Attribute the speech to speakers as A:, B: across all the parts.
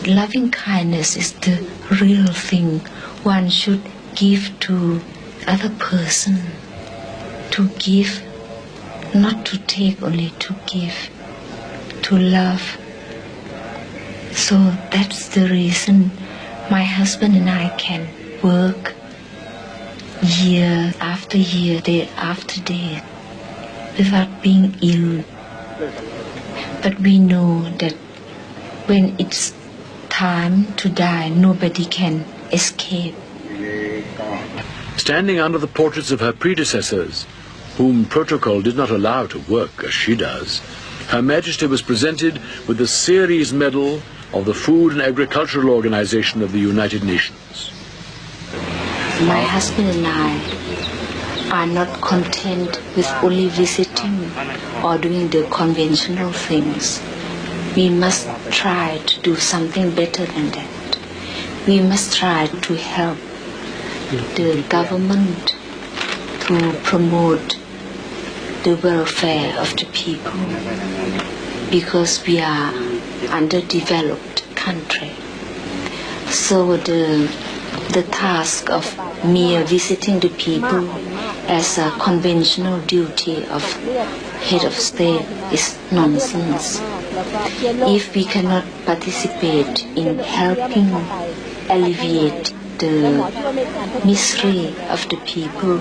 A: loving kindness is the real thing one should give to other person. To give, not to take, only to give, to love. So that's the reason my husband and I can work year after year, day after day, without being ill. But we know that when it's time to die, nobody can escape.
B: Standing under the portraits of her predecessors, whom protocol did not allow to work as she does, Her Majesty was presented with the Ceres Medal of the Food and Agricultural Organization of the United Nations.
A: My husband and I are not content with only visiting or doing the conventional things. We must try to do something better than that. We must try to help the government to promote the welfare of the people, because we are underdeveloped country. So the task of mere visiting the people as a conventional duty of head of state is nonsense. If we cannot participate in helping alleviate the misery of the people,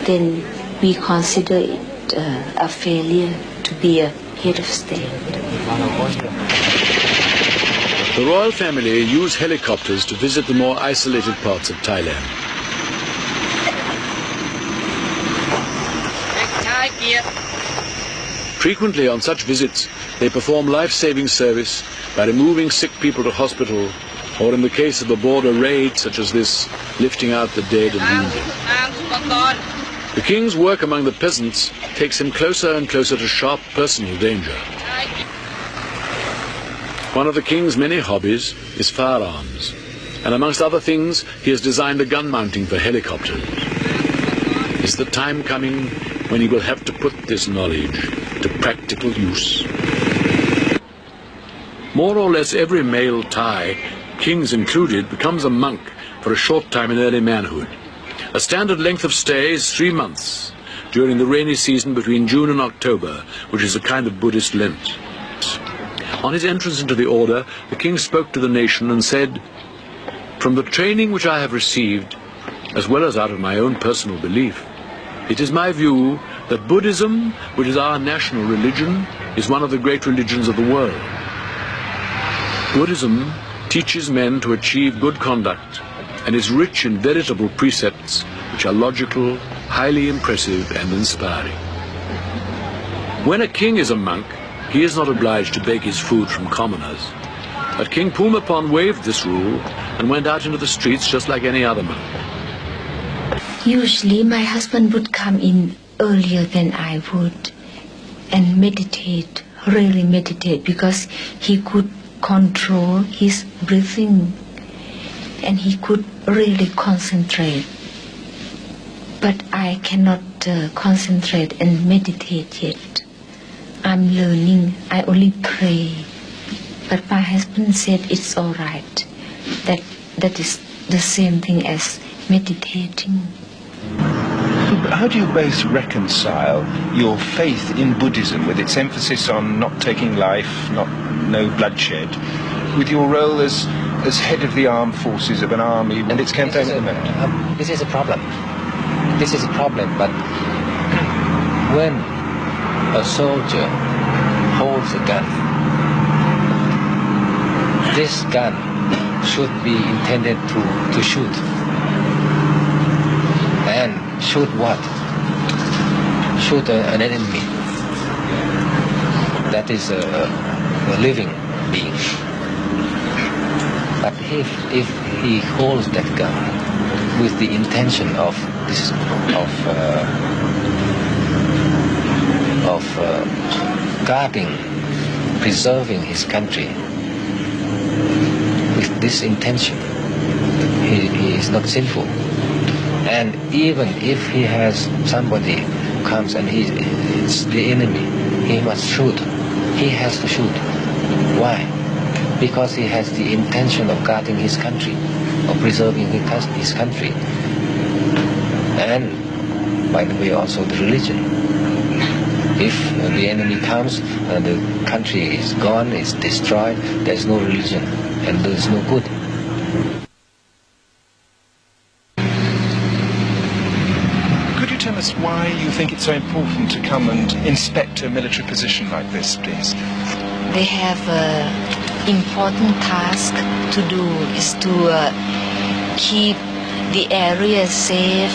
A: then we consider it a failure to be a head of state.
B: The royal family use helicopters to visit the more isolated parts of Thailand. Frequently on such visits, they perform life-saving service by removing sick people to hospital, or in the case of a border raid such as this, lifting out the dead and wounded. The king's work among the peasants takes him closer and closer to sharp personal danger. One of the king's many hobbies is firearms, and amongst other things, he has designed a gun mounting for helicopters. Is the time coming when he will have to put this knowledge to practical use? More or less every male Thai, kings included, becomes a monk for a short time in early manhood. A standard length of stay is 3 months during the rainy season between June and October, which is a kind of Buddhist Lent. On his entrance into the order, the king spoke to the nation and said, "From the training which I have received, as well as out of my own personal belief, it is my view that Buddhism, which is our national religion, is one of the great religions of the world. Buddhism teaches men to achieve good conduct and is rich in veritable precepts which are logical, highly impressive and inspiring. When a king is a monk, he is not obliged to beg his food from commoners. But King Bhumibol waived this rule and went out into the streets just like any other monk."
A: Usually my husband would come in earlier than I would and meditate, really meditate, because he could control his breathing and he could really concentrate. But I cannot concentrate and meditate yet. I'm learning. I only pray. But my husband said it's all right. That is the same thing as meditating.
C: How do you both reconcile your faith in Buddhism, with its emphasis on not taking life, no bloodshed, with your role as head of the armed forces of an army and its campaign at the moment?
D: This is a problem. This is a problem, but when a soldier holds a gun, this gun should be intended to shoot. And shoot what? Shoot an enemy. That is a living being. But if he holds that gun with the intention of guarding, preserving his country, with this intention, he is not sinful. And even if he has somebody who comes and it's the enemy, he must shoot. He has to shoot. Why? because he has the intention of guarding his country, of preserving his country, and by the way also the religion. If the enemy comes and the country is gone, is destroyed, there is no religion and there is no good.
C: Could you tell us why you think it's so important to come and inspect a military position like this, please?
A: They have an important task to do is to keep the area safe,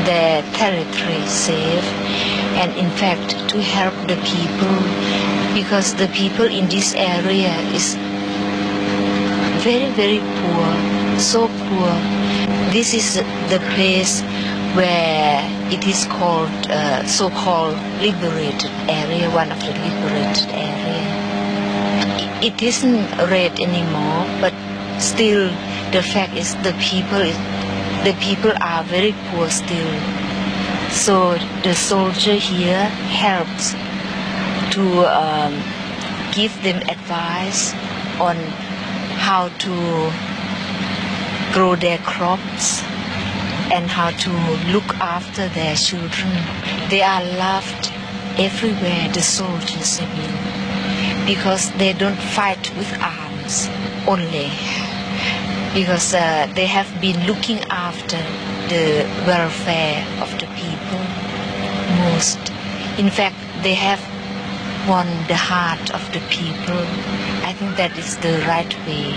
A: their territory safe, and in fact to help the people, because the people in this area is very, very poor, so poor. This is the place where it is called so-called liberated area, one of the liberated area. It isn't red anymore, but still the fact is the people are very poor still. So the soldier here helps to give them advice on how to grow their crops and how to look after their children. They are loved everywhere, the soldiers, I mean, because they don't fight with arms only, because they have been looking after the welfare of the people most. In fact, they have won the heart of the people. I think that is the right way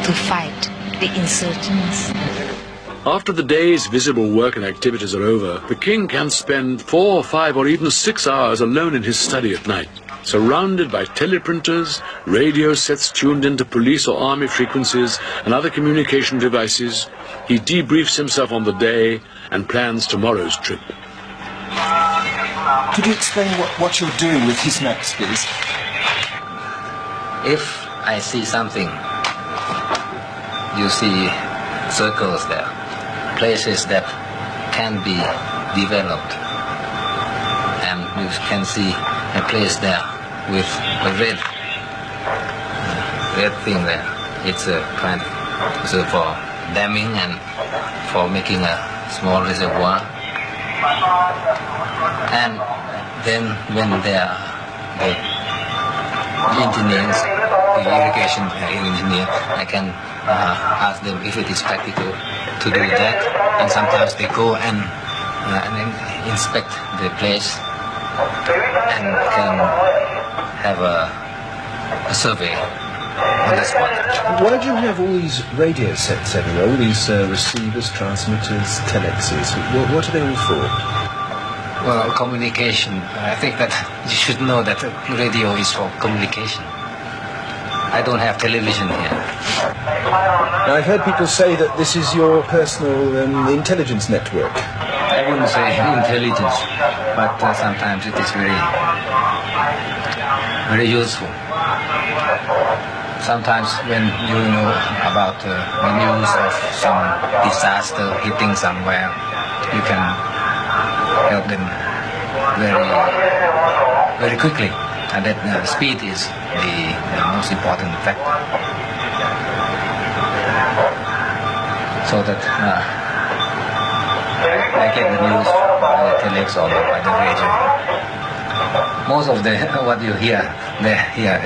A: to fight the insurgents.
B: After the day's visible work and activities are over, the king can spend 4, 5 or even 6 hours alone in his study at night, surrounded by teleprinters, radio sets tuned into police or army frequencies and other communication devices. He debriefs himself on the day and plans tomorrow's trip.
C: Could you explain what you're doing with his maps, please?
D: If I see something, you see circles there, places that can be developed, and you can see a place there with a red thing there. It's a kind of for damming and for making a small reservoir. And then when the engineers, the irrigation engineer, I can ask them if it is practical to do that, and sometimes they go and inspect the place and can have a survey on the spot.
C: Why do you have all these radio sets everywhere, all these receivers, transmitters, telexes? What are they all for?
D: Well, communication. I think that you should know that radio is for communication. I don't have television here.
C: Now, I've heard people say that this is your personal intelligence network.
D: I wouldn't say intelligence, but sometimes it is very, very useful. Sometimes when you know about the news of some disaster hitting somewhere, you can help them very, very quickly, and that speed is the most important factor. So that I get the news by the telex or by the radio. Most of what you hear here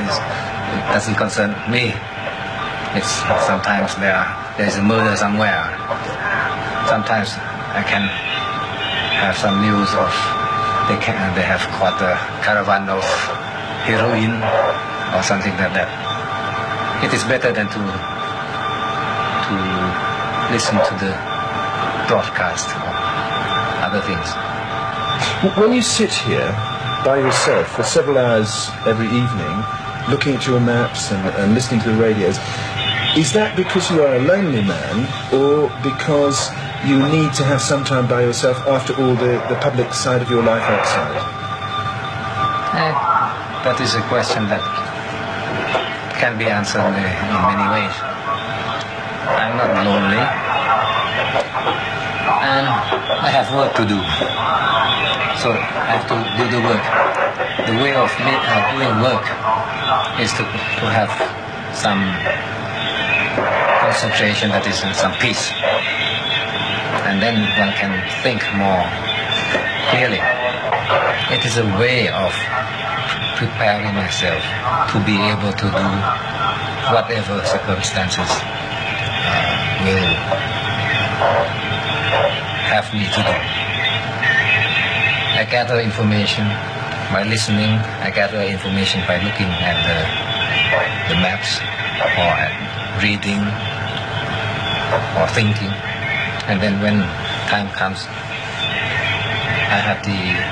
D: doesn't concern me. It's sometimes there is a murder somewhere. Sometimes I can have some news of they have caught a caravan of heroin or something like that. It is better than to listen to the broadcast or other things.
C: When you sit here by yourself for several hours every evening, looking at your maps and listening to the radios, is that because you are a lonely man, or because you need to have some time by yourself after all the public side of your life outside?
D: That is a question that can be answered in many ways. I'm not lonely, and I have work to do, so I have to do the work. The way of doing work is to have some concentration, that is some peace. And then one can think more clearly. It is a way of preparing myself to be able to do whatever circumstances will have me to do. I gather information by listening. I gather information by looking at the maps or at reading or thinking. And then when time comes, I have the